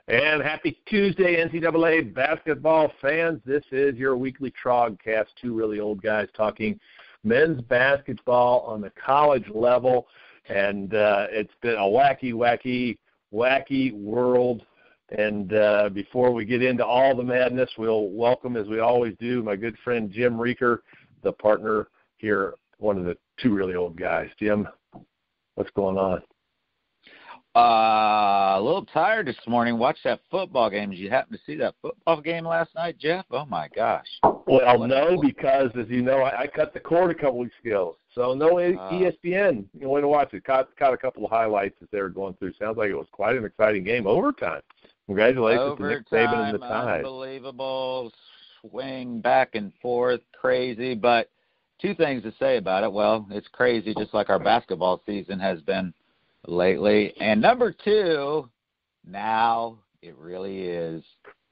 And happy Tuesday, NCAA basketball fans. This is your weekly Trogcast, two really old guys talking men's basketball on the college level. And it's been a wacky world. And before we get into all the madness, we'll welcome, as we always do, my good friend Jim Reaker, the partner here, one of the two really old guys. Jim, what's going on? A little tired this morning. Watched that football game. Did you happen to see that football game last night, Jeff? Oh, my gosh. Well, no, because, as you know, I cut the cord a couple weeks ago. So no ESPN. You went to watch it. Caught a couple of highlights as they were going through. Sounds like it was quite an exciting game. Overtime. Congratulations to Nick Saban and the Tide. Unbelievable. Swing back and forth. Crazy. But two things to say about it. Well, it's crazy just like our basketball season has been lately. And number two, now it really is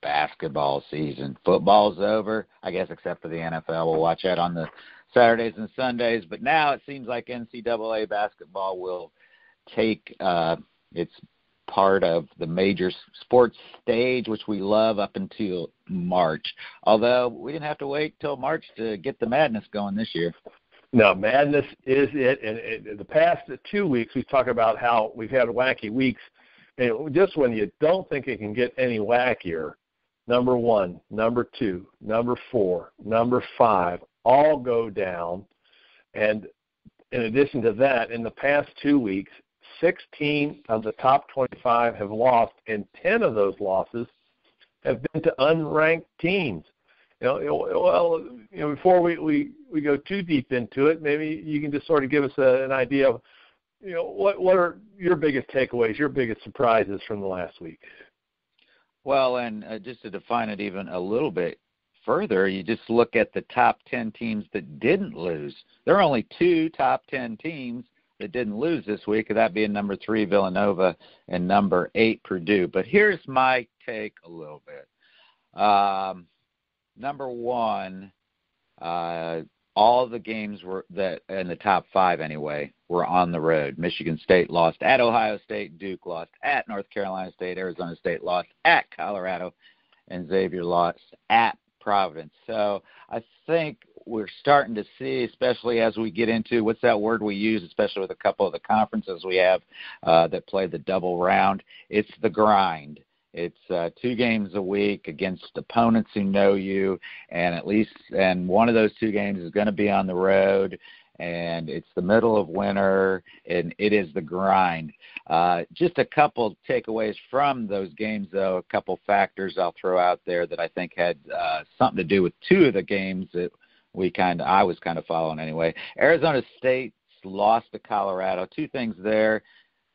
basketball season. Football's over, I guess, except for the NFL. We'll watch that on the Saturdays and Sundays. But now it seems like NCAA basketball will take its part of the major sports stage, which we love, up until March. Although we didn't have to wait till March to get the madness going this year. No, madness is it. And the past 2 weeks, we've talked about how we've had wacky weeks. And just when you don't think it can get any wackier, number 1, number 2, number 4, number 5 all go down. And in addition to that, in the past 2 weeks, 16 of the top 25 have lost, and 10 of those losses have been to unranked teams. Before we go too deep into it, maybe you can just sort of give us an idea of, what are your biggest takeaways, your biggest surprises from the last week? Well, and just to define it even a little bit further, you just look at the top 10 teams that didn't lose. There are only 2 top 10 teams that didn't lose this week, that being number 3, Villanova, and number 8, Purdue. But here's my take a little bit. Number 1, all the games were that in the top 5 anyway were on the road. Michigan State lost at Ohio State, Duke lost at North Carolina State, Arizona State lost at Colorado, and Xavier lost at Providence. So I think we're starting to see, especially as we get into, what's that word we use, especially with a couple of the conferences we have that play the double round, it's the grind. It's 2 games a week against opponents who know you, and one of those 2 games is going to be on the road, and it's the middle of winter, and it is the grind. Just a couple takeaways from those games, though, a couple factors I'll throw out there that I think had something to do with 2 of the games that I was kind of following anyway. Arizona State lost to Colorado. 2 things there.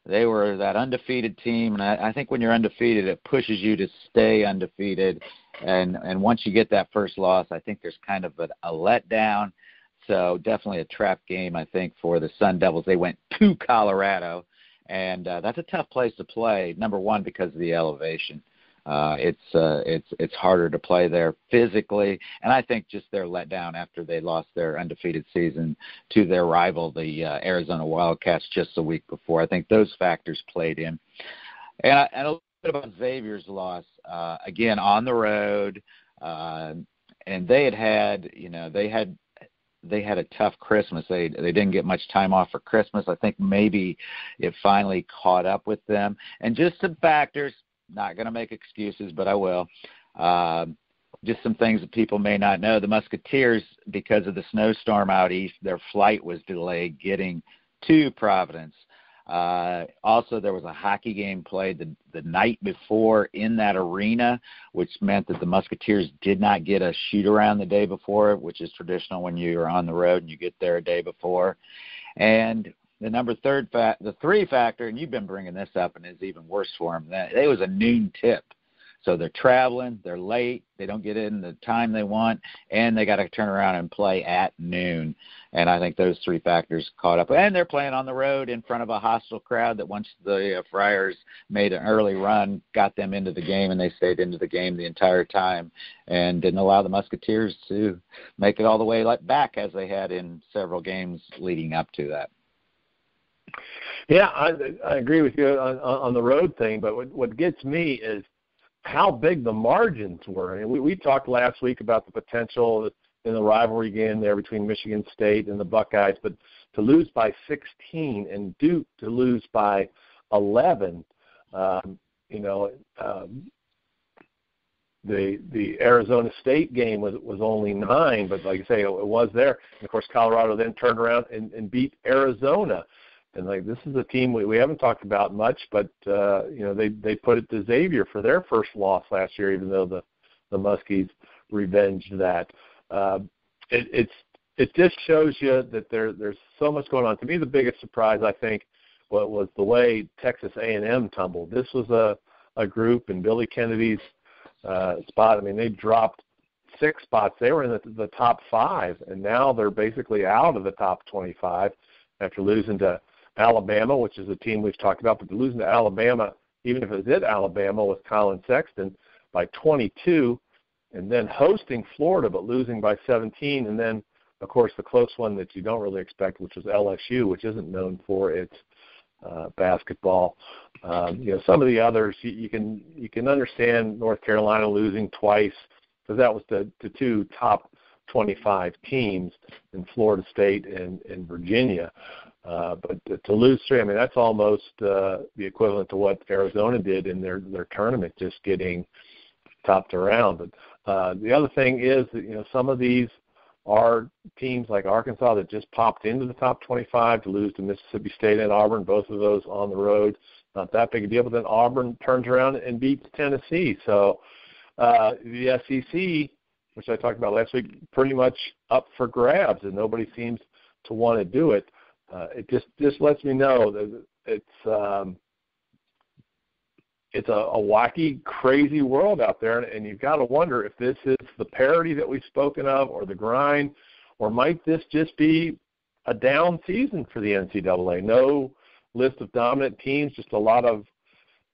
They were that undefeated team, and I think when you're undefeated, it pushes you to stay undefeated. And once you get that first loss, I think there's kind of a letdown. So definitely a trap game, I think, for the Sun Devils. They went to Colorado, and that's a tough place to play, number 1, because of the elevation. It's harder to play there physically, and I think just their letdown after they lost their undefeated season to their rival, the Arizona Wildcats, just a week before. I think those factors played in. And a little bit about Xavier's loss, again, on the road, and they had a tough Christmas. They didn't get much time off for Christmas. I think maybe it finally caught up with them. And just some factors, not going to make excuses, but I will. Just some things that people may not know. The Musketeers, because of the snowstorm out east, their flight was delayed getting to Providence. Also, there was a hockey game played the night before in that arena, which meant that the Musketeers did not get a shoot-around the day before, which is traditional when you're on the road and you get there a day before. And the 3 factor, and you've been bringing this up, and it's even worse for them, it was a noon tip. So they're traveling, they're late, they don't get in the time they want, and they got to turn around and play at noon. And I think those 3 factors caught up. And they're playing on the road in front of a hostile crowd that once the Friars made an early run, got them into the game, and they stayed into the game the entire time and didn't allow the Musketeers to make it all the way back as they had in several games leading up to that. Yeah, I agree with you on the road thing, but what gets me is how big the margins were. And we talked last week about the potential in the rivalry game there between Michigan State and the Buckeyes, but to lose by 16 and Duke to lose by 11, the Arizona State game was only 9, but like I say, it was there. And of course, Colorado then turned around and beat Arizona. And like, this is a team we haven't talked about much, but they put it to Xavier for their first loss last year, even though the Muskies revenged that. It just shows you that there's so much going on. To me, the biggest surprise, I think, was the way Texas A&M tumbled. This was a group in Billy Kennedy's spot. I mean, they dropped 6 spots. They were in the top 5, and now they're basically out of the top 25 after losing to Alabama, which is a team we've talked about, but losing to Alabama, even if it was at Alabama with Colin Sexton, by 22, and then hosting Florida but losing by 17, and then, of course, the close one that you don't really expect, which was LSU, which isn't known for its basketball. Some of the others, you can understand North Carolina losing twice, because that was the 2 top 25 teams in Florida State and Virginia. But to lose 3, I mean, that's almost the equivalent to what Arizona did in their tournament, just getting topped around. But the other thing is that, some of these are teams like Arkansas that just popped into the top 25 to lose to Mississippi State and Auburn, both of those on the road. Not that big a deal, but then Auburn turns around and beats Tennessee. So the SEC, which I talked about last week, pretty much up for grabs, and nobody seems to want to do it. It just lets me know that it's a wacky, crazy world out there, and you've got to wonder if this is the parity that we've spoken of, or the grind, or might this just be a down season for the NCAA? No list of dominant teams, just a lot of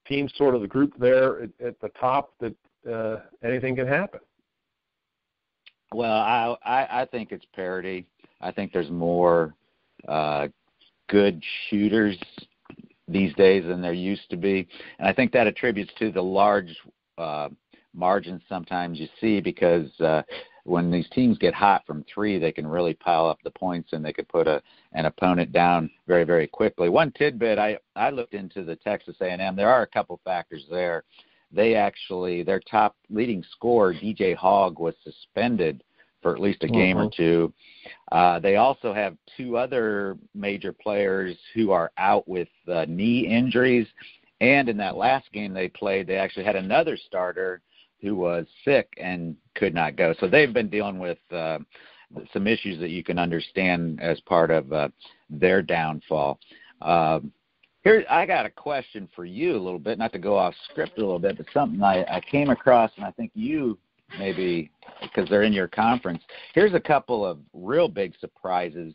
teams, sort of the group there at the top that anything can happen. Well, I think it's parity. I think there's more good shooters these days than there used to be, and I think that attributes to the large margins sometimes you see, because when these teams get hot from 3, they can really pile up the points, and they could put an opponent down very, very quickly. One tidbit, I looked into the Texas A&M. There are a couple factors there. Their top leading scorer, DJ Hogg, was suspended for at least a game or 2. They also have 2 other major players who are out with knee injuries. And in that last game they played, they actually had another starter who was sick and could not go. So they've been dealing with some issues that you can understand as part of their downfall. Here, I got a question for you a little bit, not to go off script a little bit, but something I came across, and I think you maybe, because they're in your conference. Here's a couple of real big surprises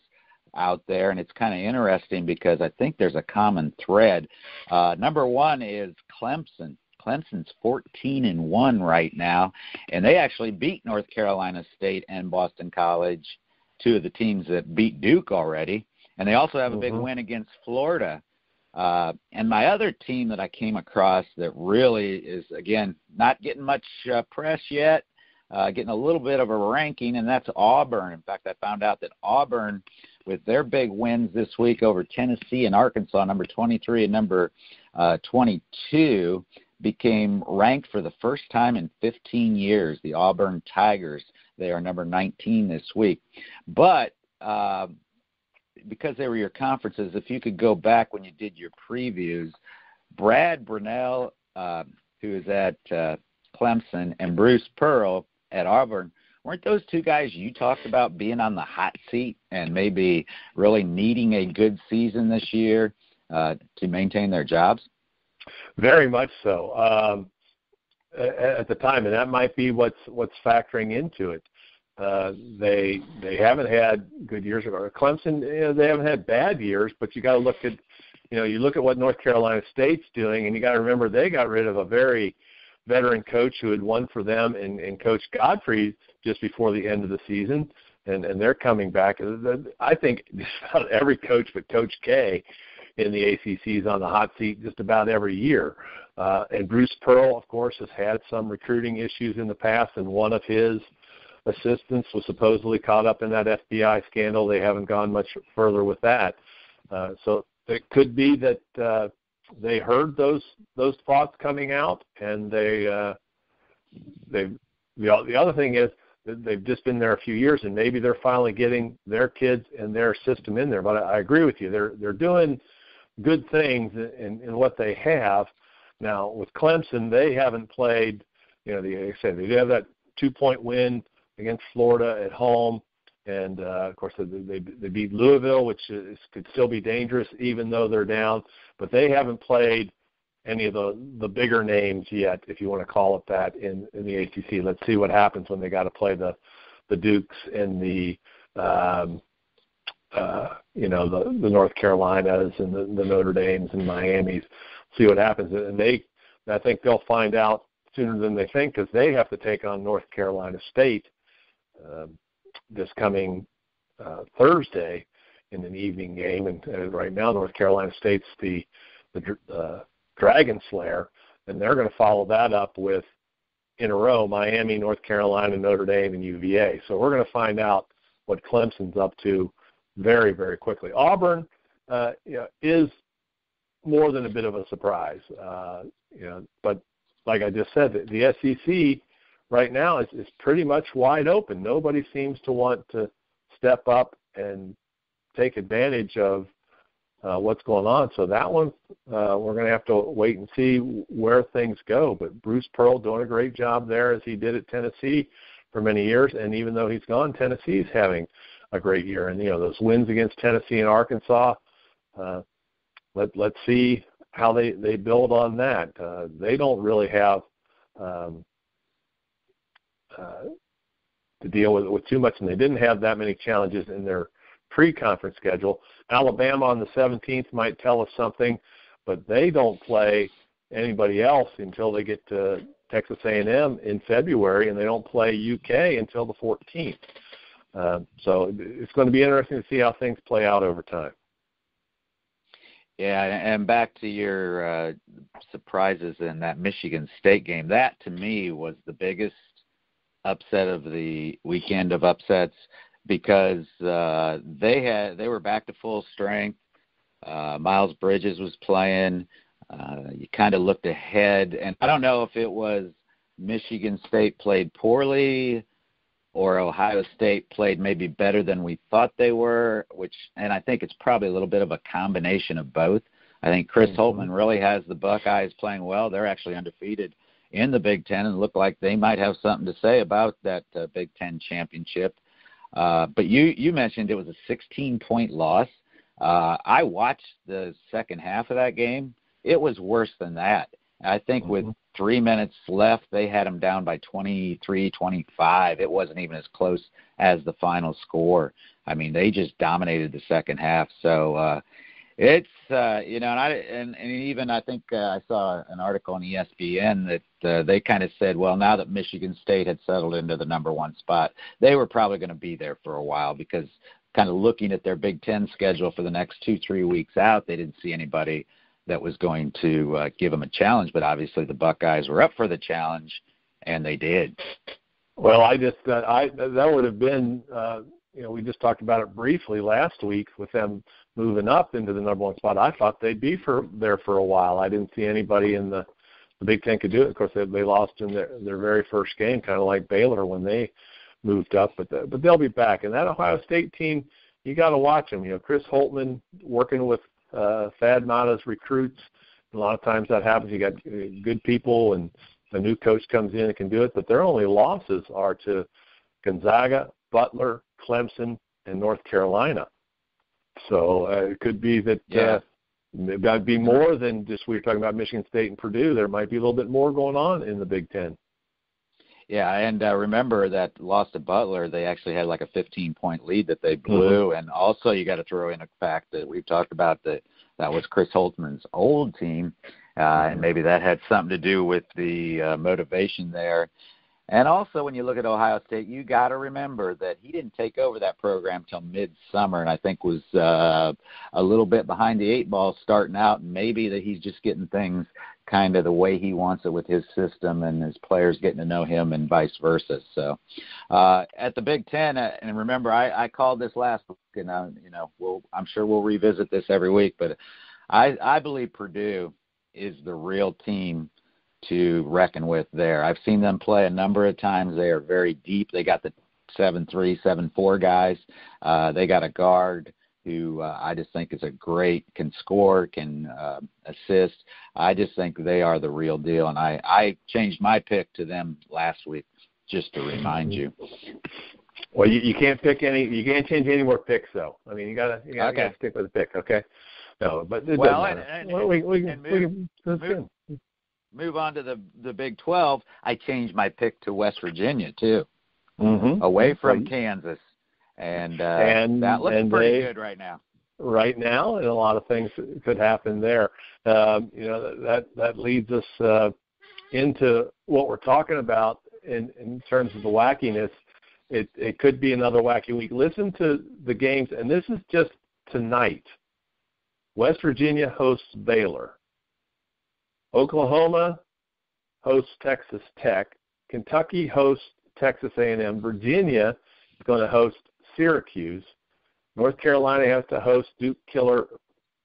out there, and it's kind of interesting because I think there's a common thread. Number 1 is Clemson. Clemson's 14-1 right now, and they actually beat North Carolina State and Boston College, 2 of the teams that beat Duke already, and they also have a big win against Florida. And my other team that I came across that really is, again, not getting much press yet, getting a little bit of a ranking, and that's Auburn. In fact, I found out that Auburn, with their big wins this week over Tennessee and Arkansas, number 23 and number 22, became ranked for the first time in 15 years. The Auburn Tigers, they are number 19 this week. But because they were your conferences, if you could go back when you did your previews, Brad Brunell, who is at Clemson, and Bruce Pearl at Auburn, weren't those 2 guys you talked about being on the hot seat and maybe really needing a good season this year to maintain their jobs? Very much so at the time, and that might be what's factoring into it. They haven't had good years. Clemson, they haven't had bad years, but you got to look at, you look at what North Carolina State's doing, and you got to remember they got rid of a very veteran coach who had won for them, and Coach Godfrey just before the end of the season, and they're coming back. I think just about every coach but Coach K in the ACC is on the hot seat just about every year. And Bruce Pearl, of course, has had some recruiting issues in the past, and one of his assistants was supposedly caught up in that FBI scandal. They haven't gone much further with that. So it could be that they heard those thoughts coming out, and the other thing is that they've just been there a few years, and maybe they're finally getting their kids and their system in there. But I agree with you; they're doing good things in what they have. Now with Clemson, they haven't played. Like I said, they do have that 2-point win against Florida at home, and of course they beat Louisville, which could still be dangerous even though they're down. But they haven't played any of the bigger names yet, if you want to call it that, in the ACC. Let's see what happens when they got to play the Dukes and the North Carolinas and the Notre Dames and Miamis. See what happens, and I think they'll find out sooner than they think, because they have to take on North Carolina State this coming Thursday in an evening game, and right now North Carolina State's the Dragon Slayer, and they're going to follow that up with, in a row, Miami, North Carolina, Notre Dame, and UVA. So we're going to find out what Clemson's up to very, very quickly. Auburn is more than a bit of a surprise, but like I just said, the SEC right now is pretty much wide open. Nobody seems to want to step up and take advantage of what's going on. So that one, we're going to have to wait and see where things go. But Bruce Pearl doing a great job there, as he did at Tennessee for many years. And even though he's gone, Tennessee's having a great year. And, those wins against Tennessee and Arkansas, let's see how they build on that. They don't really have to deal with too much, and they didn't have that many challenges in their pre-conference schedule. Alabama on the 17th might tell us something, but they don't play anybody else until they get to Texas A&M in February, and they don't play UK until the 14th. So it's going to be interesting to see how things play out over time. Yeah, and back to your surprises in that Michigan State game, that to me was the biggest upset of the weekend of upsets, because they were back to full strength. Miles Bridges was playing. You kind of looked ahead, and I don't know if it was Michigan State played poorly or Ohio State played maybe better than we thought they were, and I think it's probably a little bit of a combination of both. I think Chris Holtmann really has the Buckeyes playing well. They're actually undefeated in the Big Ten and look like they might have something to say about that Big Ten championship. But you mentioned it was a 16-point loss. I watched the second half of that game. It was worse than that. I think with 3 minutes left, they had them down by 23-25. It wasn't even as close as the final score. I mean, they just dominated the second half. So it's and even I think I saw an article on ESPN that they kind of said, well, now that Michigan State had settled into the number one spot, they were probably going to be there for a while, because kind of looking at their Big Ten schedule for the next 2-3 weeks out, they didn't see anybody that was going to give them a challenge. But obviously the Buckeyes were up for the challenge, and they did. Well, that would have been we just talked about it briefly last week with them moving up into the number one spot. I thought they'd be there for a while. I didn't see anybody in the Big Ten could do it. Of course, they lost in their very first game, kind of like Baylor when they moved up. But they'll be back. And that Ohio State team, you got to watch them. Chris Holtmann working with Thad Matta's recruits. A lot of times that happens. You got good people, and a new coach comes in and can do it. But their only losses are to Gonzaga, Butler, Clemson, and North Carolina. So it could be that it might be more than just we were talking about Michigan State and Purdue. There might be a little bit more going on in the Big Ten. Yeah, and remember that loss to Butler, they actually had like a 15-point lead that they blew. And also you got to throw in the fact that we've talked about that was Chris Holtmann's old team, and maybe that had something to do with the motivation there. And also, when you look at Ohio State, you got to remember that he didn't take over that program till midsummer, and I think was a little bit behind the eight ball starting out. And maybe that he's just getting things kind of the way he wants it with his system, and his players getting to know him, and vice versa. So, at the Big Ten, and remember, I called this last week, and I'm sure we'll revisit this every week, but I believe Purdue is the real team to reckon with there. I've seen them play a number of times. They are very deep. They got the 7'3", 7'4" guys. They got a guard who I just think is can score, can assist. I just think they are the real deal, and I changed my pick to them last week just to remind you. Well, you can't pick you can't change any more picks, though. I mean, you gotta stick with the pick, okay? No, but it move on to the Big 12. I changed my pick to West Virginia too, away from Kansas, and that looks pretty good right now. Right now, and a lot of things could happen there. That leads us into what we're talking about in terms of the wackiness. It could be another wacky week. Listen to the games, and this is just tonight. West Virginia hosts Baylor. Oklahoma hosts Texas Tech. Kentucky hosts Texas A&M. Virginia is going to host Syracuse. North Carolina has to host Duke Killer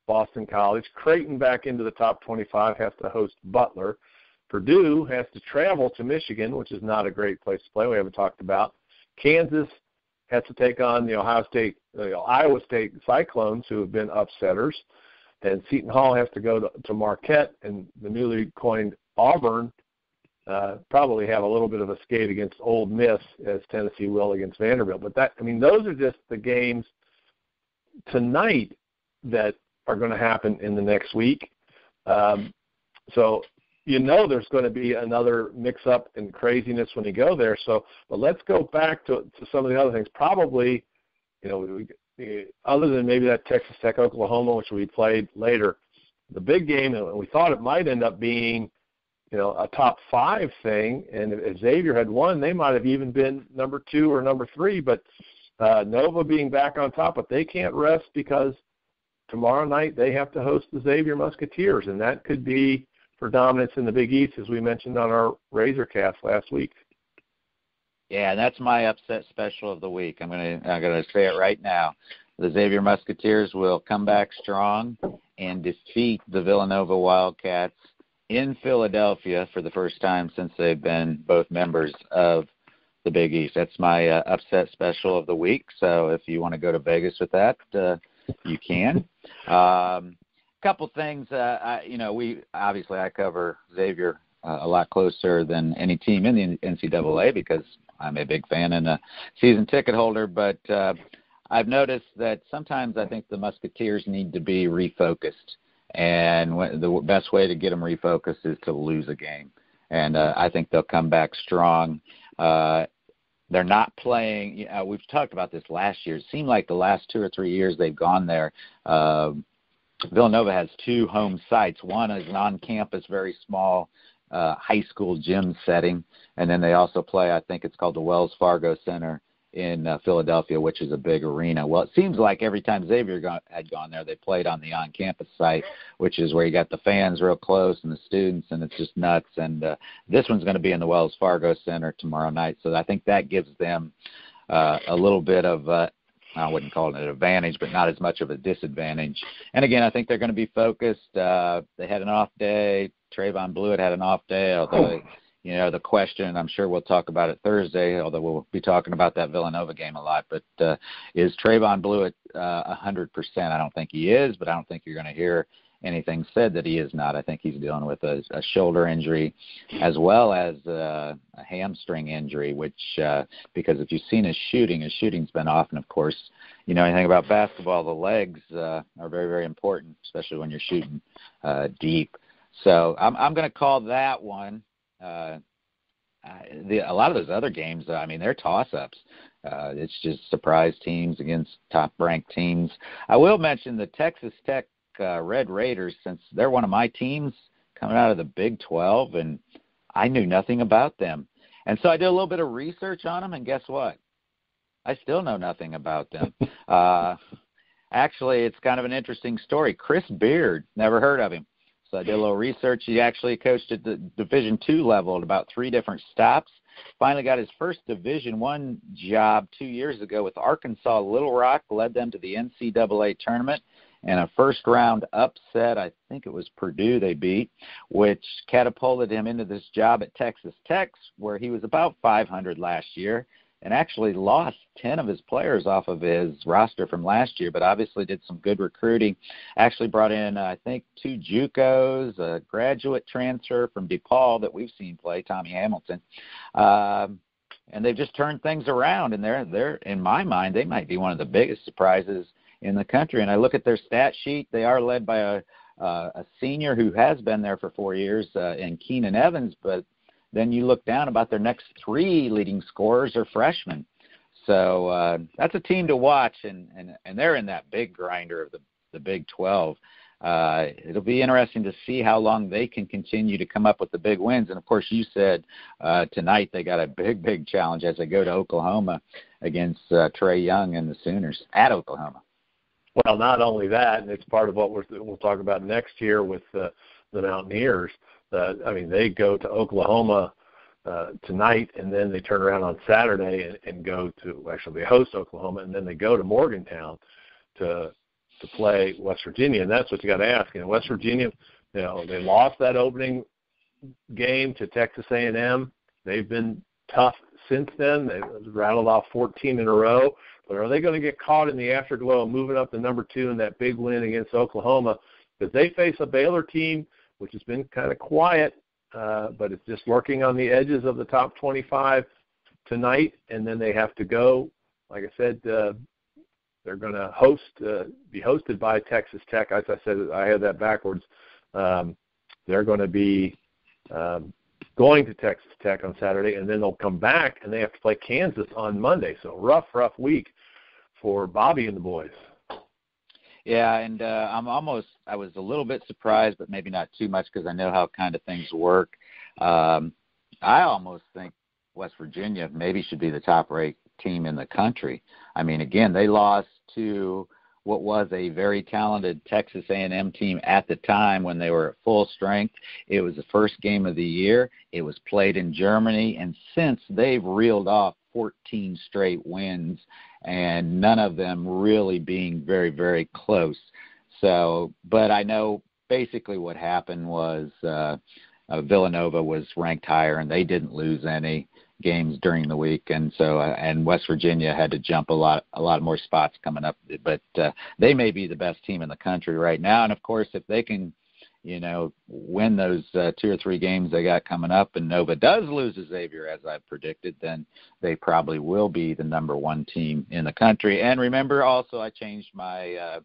Boston College. Creighton, back into the top 25, has to host Butler. Purdue has to travel to Michigan, which is not a great place to play. We haven't talked about. Kansas has to take on the Iowa State Cyclones, who have been upsetters. And Seton Hall has to go to Marquette, and the newly coined Auburn probably have a little bit of a skate against Ole Miss, as Tennessee will against Vanderbilt. But those are just the games tonight that are going to happen in the next week. So there's going to be another mix-up and craziness when you go there. But let's go back to some of the other things. Probably, other than maybe that Texas Tech Oklahoma, which we played later, the big game, and we thought it might end up being, a top 5 thing. And if Xavier had won, they might have even been number 2 or number 3. But Nova being back on top, but they can't rest because tomorrow night they have to host the Xavier Musketeers, and that could be for dominance in the Big East, as we mentioned on our Razorcast last week. Yeah, that's my upset special of the week. I'm gonna say it right now. The Xavier Musketeers will come back strong and defeat the Villanova Wildcats in Philadelphia for the first time since they've been both members of the Big East. That's my upset special of the week. So if you want to go to Vegas with that, you can. Couple things. I cover Xavier a lot closer than any team in the NCAA because I'm a big fan and a season ticket holder. But I've noticed that sometimes I think the Musketeers need to be refocused, and the best way to get them refocused is to lose a game. And I think they'll come back strong. They're not playing. We've talked about this last year. It seemed like the last 2 or 3 years they've gone there. Villanova has 2 home sites. One is an on-campus, very small high school gym setting, and then they also play, I think it's called the Wells Fargo Center in Philadelphia, which is a big arena. Well, it seems like every time Xavier had gone there, they played on the on-campus site, which is where you got the fans real close and the students, and it's just nuts. And this one's going to be in the Wells Fargo Center tomorrow night, so I think that gives them a little bit of I wouldn't call it an advantage, but not as much of a disadvantage. And, again, I think they're going to be focused. They had an off day. Trayvon Blewett had an off day, although, the question, and I'm sure we'll talk about it Thursday, although we'll be talking about that Villanova game a lot, but is Trayvon Blewett 100%? I don't think he is, but I don't think you're going to hear anything said that he is not. I think he's dealing with a shoulder injury as well as a hamstring injury, which because if you've seen his shooting's been off. And, of course, anything about basketball, the legs are very, very important, especially when you're shooting deep. So I'm going to call that one. A lot of those other games, they're toss-ups. It's just surprise teams against top-ranked teams. I will mention the Texas Tech Red Raiders, since they're one of my teams coming out of the Big 12, and I knew nothing about them. And so I did a little bit of research on them, and guess what? I still know nothing about them. Actually, it's kind of an interesting story. Chris Beard, never heard of him. So I did a little research. He actually coached at the Division II level at about 3 different stops. Finally got his first Division I job 2 years ago with Arkansas Little Rock, led them to the NCAA tournament. And a first-round upset, I think it was Purdue they beat, which catapulted him into this job at Texas Tech, where he was about 500 last year and actually lost 10 of his players off of his roster from last year, but obviously did some good recruiting. Actually brought in, I think, 2 JUCOs, a graduate transfer from DePaul that we've seen play, Tommy Hamilton. And they've just turned things around, and they're in my mind, they might be one of the biggest surprises in the country. And I look at their stat sheet. They are led by a senior who has been there for 4 years in Keenan Evans, but then you look down, about their next 3 leading scorers are freshmen. So that's a team to watch, and they're in that big grinder of the Big 12. It'll be interesting to see how long they can continue to come up with the big wins. And, of course, you said tonight they got a big challenge as they go to Oklahoma against Trey Young and the Sooners at Oklahoma. Well, not only that, and it's part of what we'll talk about next year with the Mountaineers. They go to Oklahoma tonight, and then they turn around on Saturday and go to – actually, they host Oklahoma, and then they go to Morgantown to play West Virginia. And that's what you got to ask. West Virginia, they lost that opening game to Texas A&M. They've been tough since then. They've rattled off 14 in a row. But are they going to get caught in the afterglow of moving up to number 2 in that big win against Oklahoma? Because they face a Baylor team which has been kind of quiet, but it's just lurking on the edges of the top 25 tonight. And then they have to go, like I said, they're going to be hosted by Texas Tech. As I said, I had that backwards. They're going to be going to Texas Tech on Saturday, and then they'll come back, and they have to play Kansas on Monday. So rough week for Bobby and the boys. Yeah, and I was a little bit surprised, but maybe not too much because I know how kind of things work. I almost think West Virginia maybe should be the top-ranked team in the country. I mean, again, they lost to what was a very talented Texas A&M team at the time when they were at full strength. It was the first game of the year. It was played in Germany, and since they've reeled off 14 straight wins, and none of them really being very, very close. So, but I know basically what happened was Villanova was ranked higher, and they didn't lose any games during the week, and so and West Virginia had to jump a lot more spots coming up, but they may be the best team in the country right now. And of course, if they can, win those 2 or 3 games they got coming up, and Nova does lose to Xavier as I predicted, then they probably will be the number 1 team in the country. And remember, also I changed my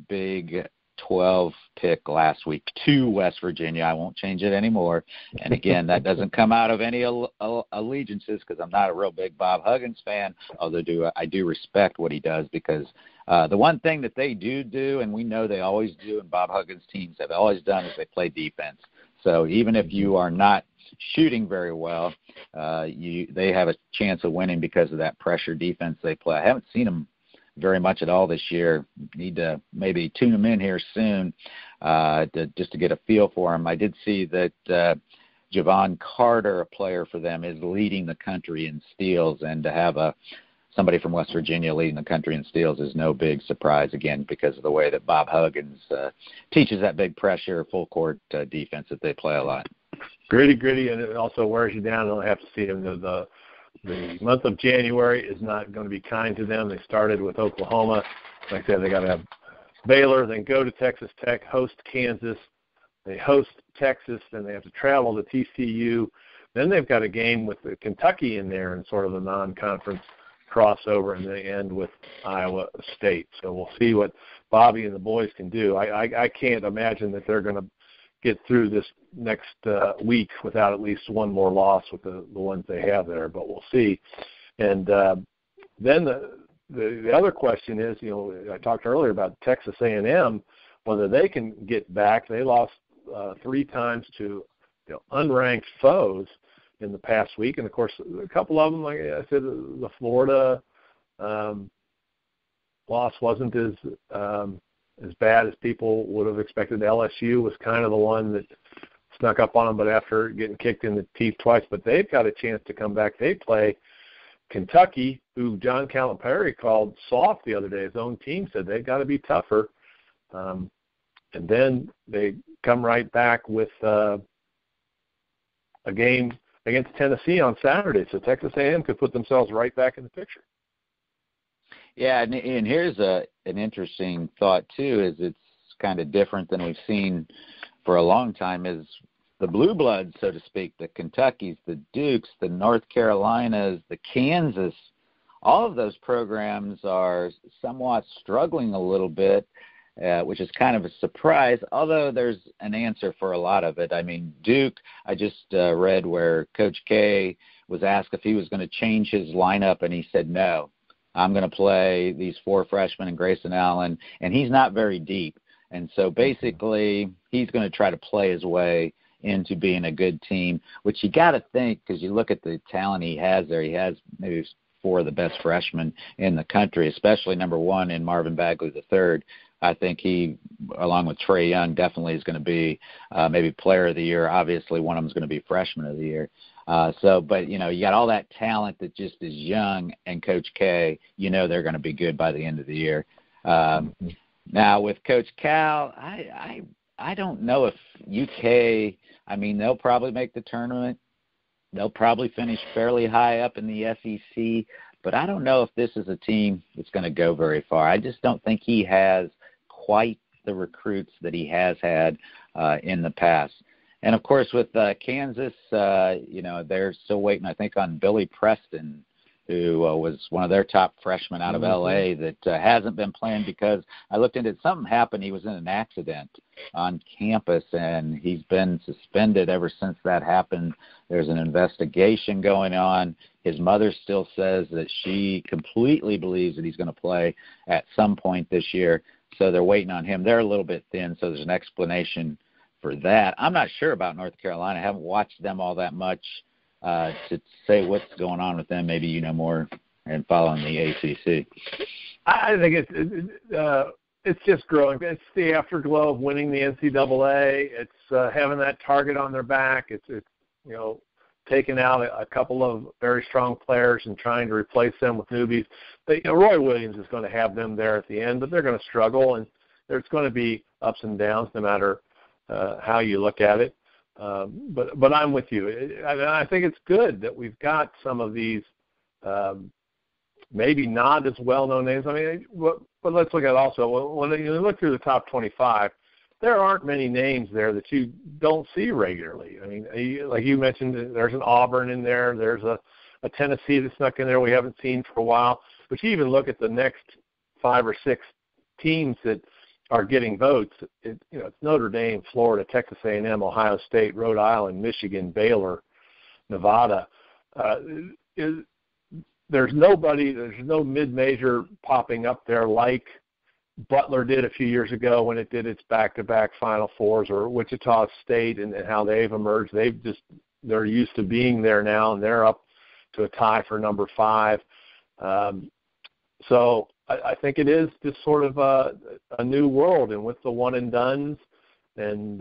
Big 12 pick last week to West Virginia. I won't change it anymore. And again, that doesn't come out of any allegiances because I'm not a real big Bob Huggins fan, although I do respect what he does, because the one thing that they do, and we know they always do, and Bob Huggins' teams have always done, is they play defense. So even if you are not shooting very well, they have a chance of winning because of that pressure defense they play. I haven't seen them very much at all this year. Need to maybe tune them in here soon just to get a feel for them. I did see that Javon Carter, a player for them, is leading the country in steals, and to have somebody from West Virginia leading the country in steals is no big surprise, again, because of the way that Bob Huggins teaches that big pressure, full court defense that they play a lot. Gritty, and it also wears you down. They'll have to see them. The month of January is not going to be kind to them. They started with Oklahoma. Like I said, they got to have Baylor, then go to Texas Tech, host Kansas. They host Texas, then they have to travel to TCU. Then they've got a game with Kentucky in there in sort of a non-conference crossover, and they end with Iowa State. So we'll see what Bobby and the boys can do. I can't imagine that they're going to get through this next week without at least one more loss with the ones they have there, but we'll see. And then the other question is, I talked earlier about Texas A&M, whether they can get back. They lost 3 times to unranked foes in the past week. And, of course, a couple of them, like I said, the Florida loss wasn't as bad as people would have expected. LSU was kind of the one that snuck up on them, but after getting kicked in the teeth twice. But they've got a chance to come back. They play Kentucky, who John Calipari called soft the other day. His own team said they've got to be tougher. And then they come right back with a game against Tennessee on Saturday. So Texas A&M could put themselves right back in the picture. Yeah, and here's an interesting thought, too, is it's kind of different than we've seen for a long time, is the blue bloods, so to speak, the Kentuckys, the Dukes, the North Carolinas, the Kansas, all of those programs are somewhat struggling a little bit, which is kind of a surprise, although there's an answer for a lot of it. I mean, Duke, I just read where Coach K was asked if he was going to change his lineup, and he said, no, I'm going to play these 4 freshmen and Grayson Allen, and he's not very deep. And so basically he's going to try to play his way into being a good team, which you got to think, because you look at the talent he has there. He has maybe 4 of the best freshmen in the country, especially number 1 in Marvin Bagley III. I think he, along with Trae Young, definitely is going to be maybe player of the year. Obviously, one of them is going to be freshman of the year. But, you got all that talent that just is young, and Coach K, they're going to be good by the end of the year. Now, with Coach Cal, I don't know if UK, they'll probably make the tournament. They'll probably finish fairly high up in the SEC, but I don't know if this is a team that's going to go very far. I just don't think he has quite the recruits that he has had in the past. And, of course, with Kansas, they're still waiting, I think, on Billy Preston, who was one of their top freshmen out of L.A. that hasn't been playing because I looked into it. Something happened. He was in an accident on campus, and he's been suspended ever since that happened. There's an investigation going on. His mother still says that she completely believes that he's going to play at some point this year, so they're waiting on him. They're a little bit thin, so there's an explanation for that. I'm not sure about North Carolina. I haven't watched them all that much to say what's going on with them. Maybe you know more and following the ACC. I think it's just growing. It's the afterglow of winning the NCAA. It's having that target on their back. It's taking out a couple of very strong players and trying to replace them with newbies. But, Roy Williams is going to have them there at the end, but they're going to struggle, and there's going to be ups and downs no matter how you look at it. But I'm with you. I think it's good that we've got some of these maybe not as well-known names. But let's look at also, when you look through the top 25, there aren't many names there that you don't see regularly. Like you mentioned, there's an Auburn in there. There's a Tennessee that's snuck in there we haven't seen for a while. But you even look at the next 5 or 6 teams that are getting votes. It's Notre Dame, Florida, Texas A&M, Ohio State, Rhode Island, Michigan, Baylor, Nevada. There's no mid-major popping up there like Butler did a few years ago when it did its back-to-back Final Fours, or Wichita State and how they've emerged. They're used to being there now, and they're up to a tie for number 5. So I think it is just sort of a new world, and with the one and dones and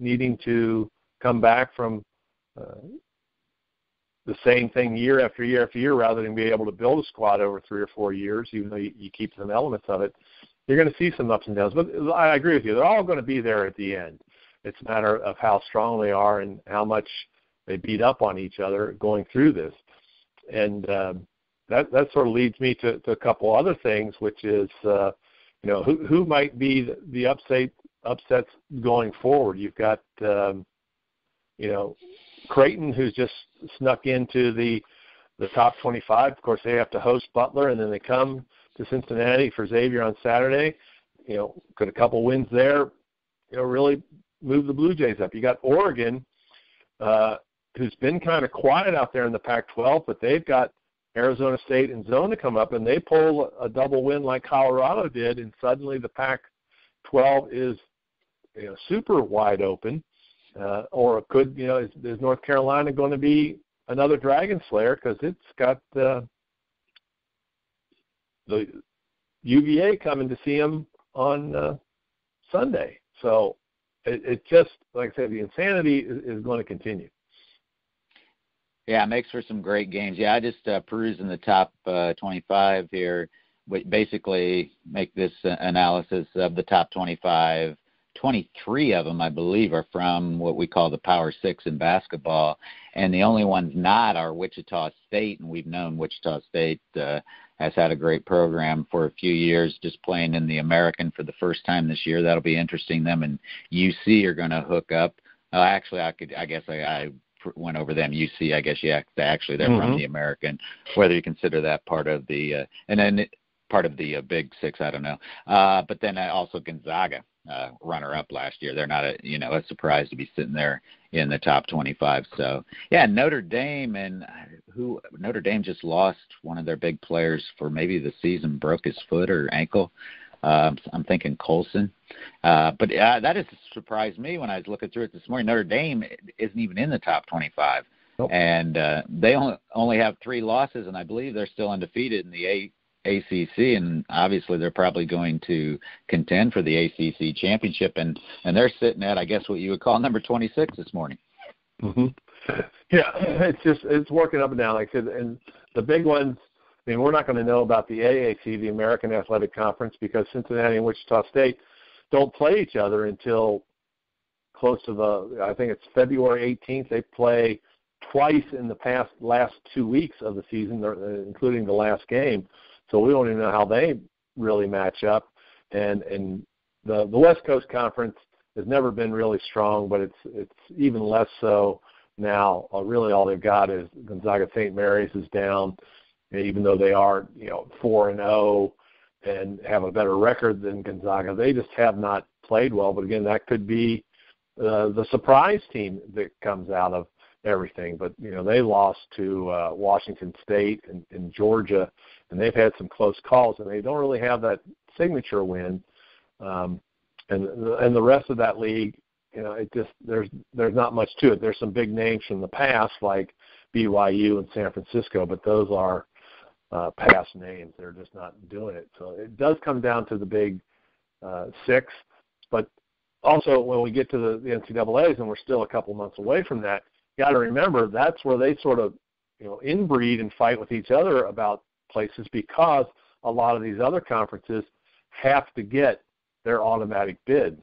needing to come back from the same thing year after year after year rather than be able to build a squad over 3 or 4 years, even though you keep some elements of it, you're going to see some ups and downs. But I agree with you. They're all going to be there at the end. It's a matter of how strong they are and how much they beat up on each other going through this. And that sort of leads me to a couple other things, which is, who might be the upsets going forward. You've got, Creighton, who's just snuck into the top 25. Of course, they have to host Butler, and then they come to Cincinnati for Xavier on Saturday. Could a couple wins there, really move the Blue Jays up. You got Oregon, who's been kind of quiet out there in the Pac-12, but they've got Arizona State and Zona come up, and they pull a double win like Colorado did, and suddenly the Pac-12 is super wide open. Or it could, is North Carolina going to be another Dragon Slayer because it's got the UVA coming to see them on Sunday. So it just, like I said, the insanity is going to continue. Yeah, it makes for some great games. Yeah, I just perusing the top 25 here. Basically make this analysis of the top 25. 23 of them, I believe, are from what we call the Power Six in basketball, and the only ones not are Wichita State, and we've known Wichita State has had a great program for a few years, just playing in the American for the first time this year. That'll be interesting. Them and UC are going to hook up. Actually, I went over them. UC, I guess, yeah, actually they're from the American, whether you consider that part of the and then part of the Big Six, I don't know. But then also Gonzaga, runner-up last year. They're not a surprise to be sitting there in the top 25. So yeah, Notre Dame Notre Dame just lost one of their big players for maybe the season, broke his foot or ankle. I'm thinking Colson. But that has surprised me when I was looking through it this morning. Notre Dame isn't even in the top 25. Nope. And they only have 3 losses, and I believe they're still undefeated in the ACC, and obviously they're probably going to contend for the ACC championship, and they're sitting at, I guess, what you would call number 26 this morning. Mm-hmm. Yeah, it's working up and down, like I said, and the big ones. I mean, we're not going to know about the AAC, the American Athletic Conference, because Cincinnati and Wichita State don't play each other until close to I think it's February 18th. They play twice in the last 2 weeks of the season, including the last game. So we don't even know how they really match up. And the West Coast Conference has never been really strong, but it's even less so now. Really all they've got is Gonzaga St. Mary's is down, even though they are 4-0 and have a better record than Gonzaga. They just have not played well. But again, that could be the surprise team that comes out of everything. But they lost to Washington State and Georgia, and they've had some close calls, and they don't really have that signature win. And the rest of that league, it just there's not much to it. There's some big names from the past like BYU and San Francisco, but those are past names. They're just not doing it. So it does come down to the Big Six, but also when we get to the NCAAs, and we're still a couple months away from that, you got to remember that's where they sort of inbreed and fight with each other about places, because a lot of these other conferences have to get their automatic bids.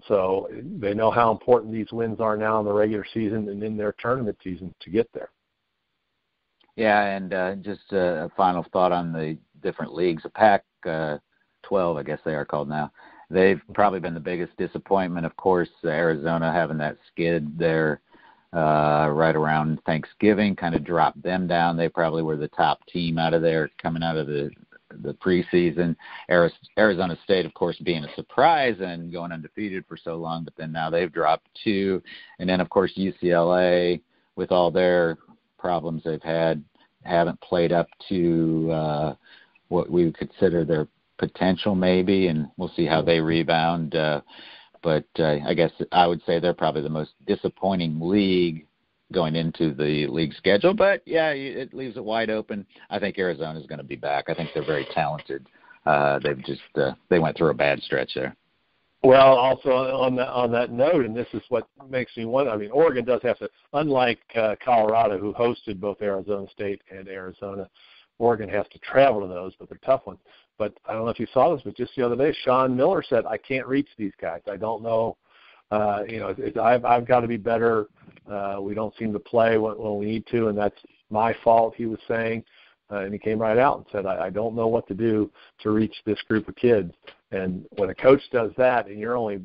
So they know how important these wins are now in the regular season and in their tournament season to get there. Yeah, and just a final thought on the different leagues. The Pac-12, I guess they are called now, they've probably been the biggest disappointment. Of course, Arizona having that skid there right around Thanksgiving kind of dropped them down. They probably were the top team out of there coming out of the preseason. Arizona State, of course, being a surprise and going undefeated for so long, but then now they've dropped 2. And then, of course, UCLA, with all their problems they've had, haven't played up to what we would consider their potential maybe, and we'll see how they rebound. But I guess I would say they're probably the most disappointing league going into the league schedule. But, yeah, it leaves it wide open. I think Arizona's going to be back. I think they're very talented. They went through a bad stretch there. Well, also on that note, and this is what makes me wonder, I mean, Oregon does have to, unlike Colorado, who hosted both Arizona State and Arizona, Oregon has to travel to those, but they're tough ones. But I don't know if you saw this, but just the other day, Sean Miller said, I can't reach these guys. I don't know. I've got to be better. We don't seem to play when we need to, and that's my fault, he was saying. And he came right out and said, I don't know what to do to reach this group of kids. And when a coach does that, and you're only,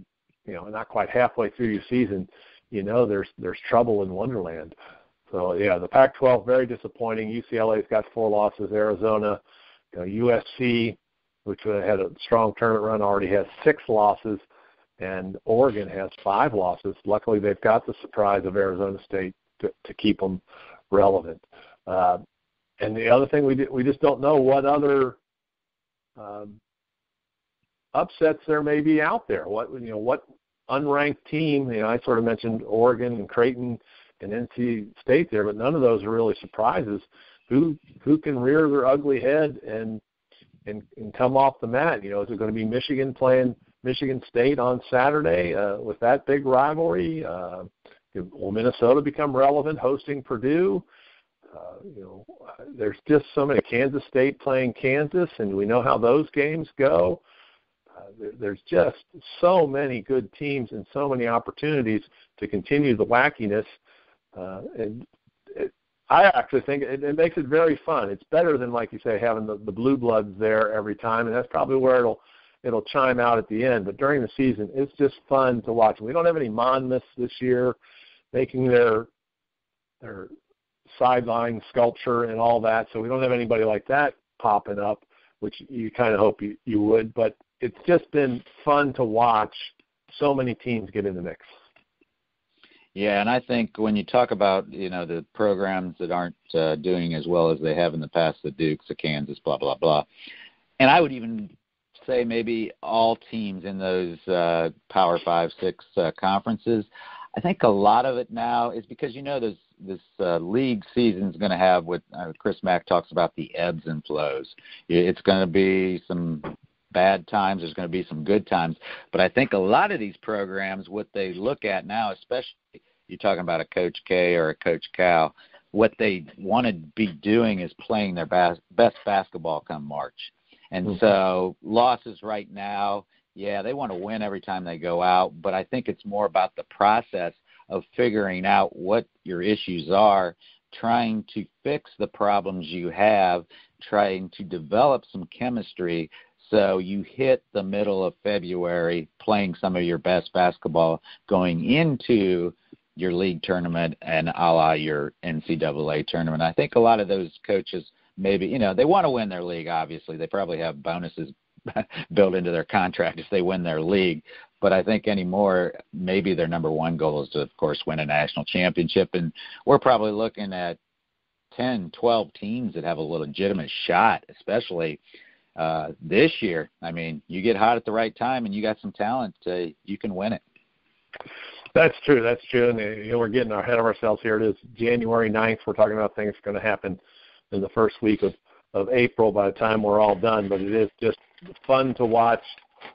not quite halfway through your season, there's trouble in Wonderland. So, yeah, the Pac-12, very disappointing. UCLA's got 4 losses. Arizona, USC, which had a strong tournament run, already has 6 losses. And Oregon has 5 losses. Luckily, they've got the surprise of Arizona State to keep them relevant. And the other thing, we just don't know what other upsets there may be out there. What unranked team? I sort of mentioned Oregon and Creighton and NC State there, but none of those are really surprises. Who can rear their ugly head and come off the mat? You know, is it going to be Michigan playing Michigan State on Saturday with that big rivalry? Will Minnesota become relevant hosting Purdue? You know, there's just so many. Kansas State playing Kansas, and we know how those games go. There's just so many good teams and so many opportunities to continue the wackiness. I actually think it makes it very fun. It's better than, like you say, having the blue bloods there every time, and that's probably where it'll chime out at the end. But during the season, it's just fun to watch. We don't have any Monmouths this year making their sideline sculpture and all that, so we don't have anybody like that popping up, which you kind of hope you would. But it's just been fun to watch so many teams get in the mix. Yeah, and I think when you talk about, you know, the programs that aren't doing as well as they have in the past, the Dukes, the Kansas, blah, blah, blah, and I would even say maybe all teams in those Power 5, 6 conferences, I think a lot of it now is because, you know, this league season is going to have what Chris Mack talks about, the ebbs and flows. It's going to be some bad times. There's going to be some good times. But I think a lot of these programs, what they look at now, especially you're talking about a Coach K or a Coach Cal, what they want to be doing is playing their best basketball come March. And so losses right now, yeah, they want to win every time they go out, but I think it's more about the process of figuring out what your issues are, trying to fix the problems you have, trying to develop some chemistry so you hit the middle of February playing some of your best basketball going into your league tournament and a la your NCAA tournament. I think a lot of those coaches maybe, you know, they want to win their league, obviously. They probably have bonuses built into their contract if they win their league. But I think anymore, maybe their number one goal is to, of course, win a national championship. And we're probably looking at 10, 12 teams that have a legitimate shot, especially this year. I mean, you get hot at the right time and you got some talent, you can win it. That's true. That's true. And, you know, we're getting ahead of ourselves here. It is January 9th. We're talking about things going to happen in the first week of April by the time we're all done. But it is just fun to watch,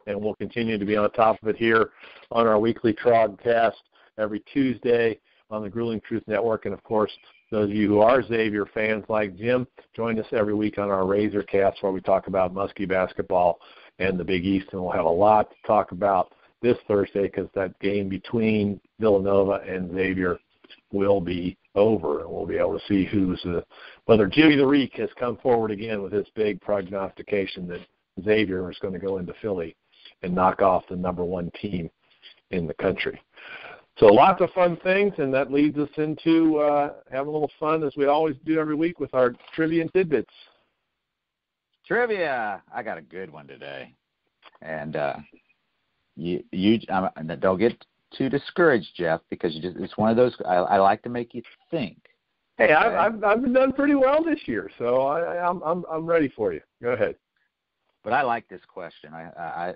and we'll continue to be on top of it here on our weekly Trogcast every Tuesday on the Grueling Truth Network. And, of course, those of you who are Xavier fans like Jim, join us every week on our Razorcast where we talk about Muskie basketball and the Big East. And we'll have a lot to talk about this Thursday because that game between Villanova and Xavier will be over, and we'll be able to see whether Jimmy the Reek has come forward again with his big prognostication that Xavier is going to go into Philly and knock off the number one team in the country. So lots of fun things, and that leads us into having a little fun, as we always do every week, with our trivia and tidbits. Trivia! I got a good one today. And you don't get too discouraged, Jeff, because it's one of those, I like to make you think. Hey, okay? I've done pretty well this year, so I'm ready for you. Go ahead. But I like this question.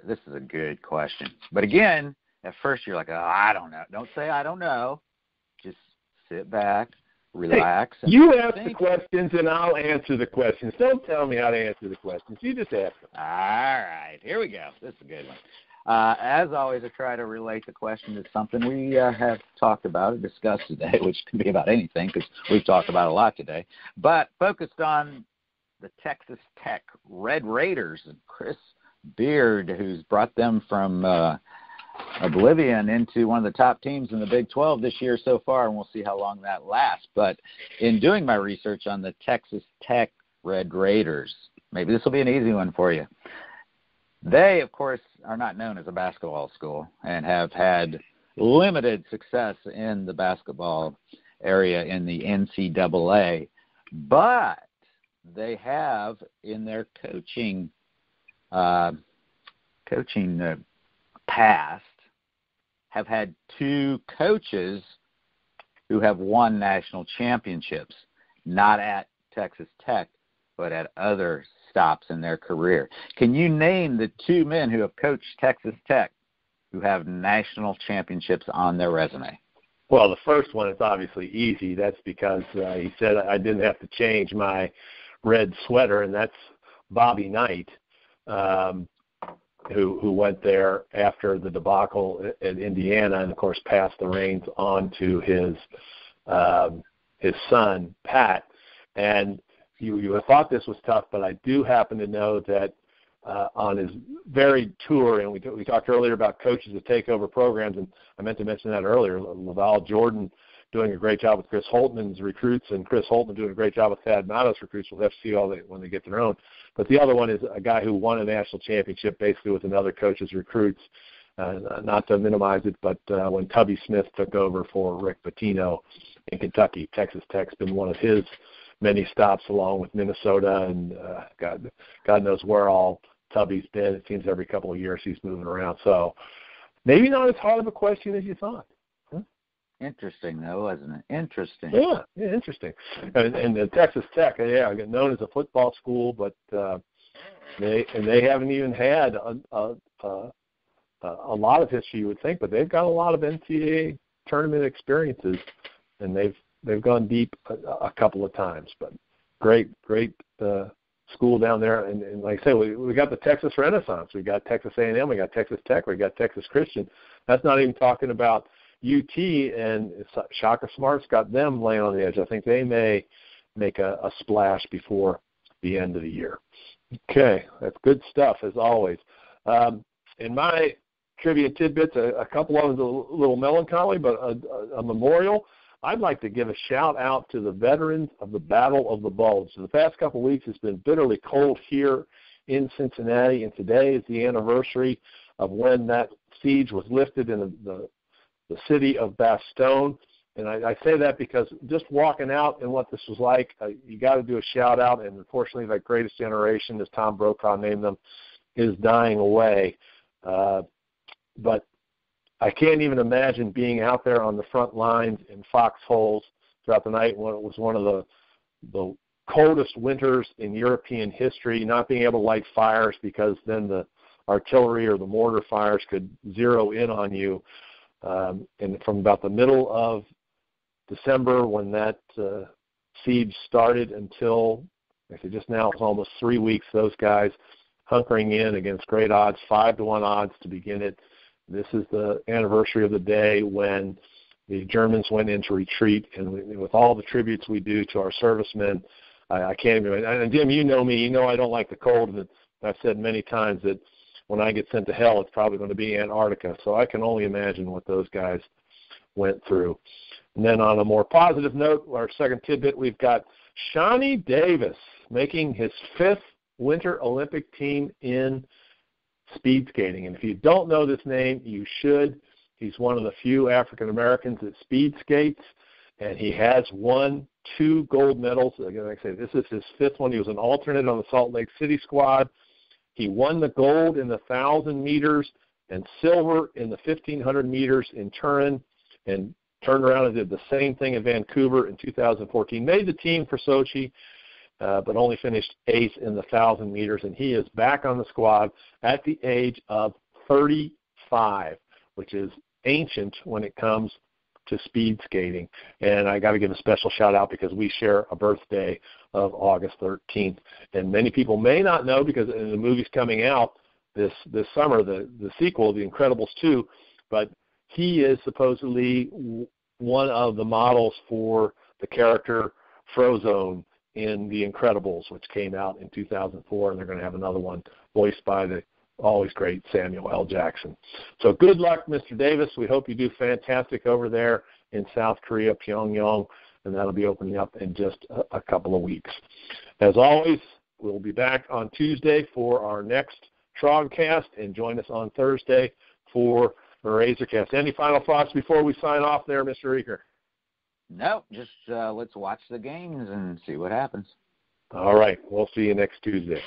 This is a good question. But again, at first you're like, oh, I don't know. Don't say I don't know. Just sit back, relax. Hey, you ask the questions, and I'll answer the questions. Don't tell me how to answer the questions. You just ask them. All right. Here we go. This is a good one. As always, I try to relate the question to something we have talked about or discussed today, which can be about anything because we've talked about a lot today, but focused on the Texas Tech Red Raiders and Chris Beard, who's brought them from oblivion into one of the top teams in the Big 12 this year so far, and we'll see how long that lasts. But in doing my research on the Texas Tech Red Raiders, maybe this will be an easy one for you. They, of course, are not known as a basketball school and have had limited success in the basketball area in the NCAA, but they have in their coaching past have had two coaches who have won national championships, not at Texas Tech, but at other stops in their career. Can you name the two men who have coached Texas Tech who have national championships on their resume? Well, the first one is obviously easy. That's because he said I didn't have to change my red sweater, and that's Bobby Knight, who went there after the debacle at Indiana, and of course passed the reins on to his son Pat. And you would have thought this was tough, but I do happen to know that on his varied tour, and we talked earlier about coaches that take over programs, and I meant to mention that earlier. Laval Jordan doing a great job with Chris Holtman's recruits, and Chris Holtman doing a great job with Thad Matos' recruits. We'll have to see when they get their own. But the other one is a guy who won a national championship basically with another coach's recruits. Not to minimize it, but when Tubby Smith took over for Rick Pitino in Kentucky, Texas Tech's been one of his many stops, along with Minnesota, and God knows where all Tubby's been. It seems every couple of years he's moving around. So maybe not as hard of a question as you thought. Huh? Interesting, though, isn't it? Interesting. Yeah, interesting. And Texas Tech, known as a football school, but they haven't even had a lot of history, you would think, but they've got a lot of NCAA tournament experiences, and they've gone deep a couple of times. But great school down there, and like I say, we got the Texas Renaissance, we got Texas A&M, we got Texas Tech, we got Texas Christian. That's not even talking about UT, and Shaka Smart's got them laying on the edge. I think they may make a splash before the end of the year. Okay, that's good stuff as always. In my trivia tidbits, a couple of them a little melancholy, but a memorial. I'd like to give a shout-out to the veterans of the Battle of the Bulge. So the past couple of weeks, it's been bitterly cold here in Cincinnati, and today is the anniversary of when that siege was lifted in the city of Bastogne. And I say that because just walking out and what this was like, you got to do a shout-out, and unfortunately that greatest generation, as Tom Brokaw named them, is dying away. But I can't even imagine being out there on the front lines in foxholes throughout the night when it was one of the coldest winters in European history, not being able to light fires because then the artillery or the mortar fires could zero in on you. And from about the middle of December when that siege started until, I say just now, it's almost 3 weeks, those guys hunkering in against great odds, 5-1 odds to begin it. This is the anniversary of the day when the Germans went into retreat, and with all the tributes we do to our servicemen, I can't even. And Jim, you know me. You know I don't like the cold, and I've said many times that when I get sent to hell, it's probably going to be Antarctica. So I can only imagine what those guys went through. And then on a more positive note, our second tidbit, we've got Shawnee Davis making his 5th Winter Olympic team in speed skating. And if you don't know this name, you should. He's one of the few African Americans that speed skates, and he has won 2 gold medals. Again, like I say, this is his 5th one. He was an alternate on the Salt Lake City squad. He won the gold in the 1,000 meters and silver in the 1,500 meters in Turin, and turned around and did the same thing in Vancouver in 2014. Made the team for Sochi, but only finished 8th in the 1,000 meters, and he is back on the squad at the age of 35, which is ancient when it comes to speed skating. And I got to give a special shout-out because we share a birthday of August 13th. And many people may not know because the movie's coming out this summer, the sequel, The Incredibles 2, but he is supposedly one of the models for the character Frozone in The Incredibles, which came out in 2004, and they're going to have another one voiced by the always great Samuel L. Jackson. So good luck, Mr. Davis. We hope you do fantastic over there in South Korea, Pyongyang, and that'll be opening up in just a couple of weeks. As always, we'll be back on Tuesday for our next Trogcast, and join us on Thursday for the Razorcast. Any final thoughts before we sign off there, Mr. Reaker? No, just let's watch the games and see what happens. All right. We'll see you next Tuesday.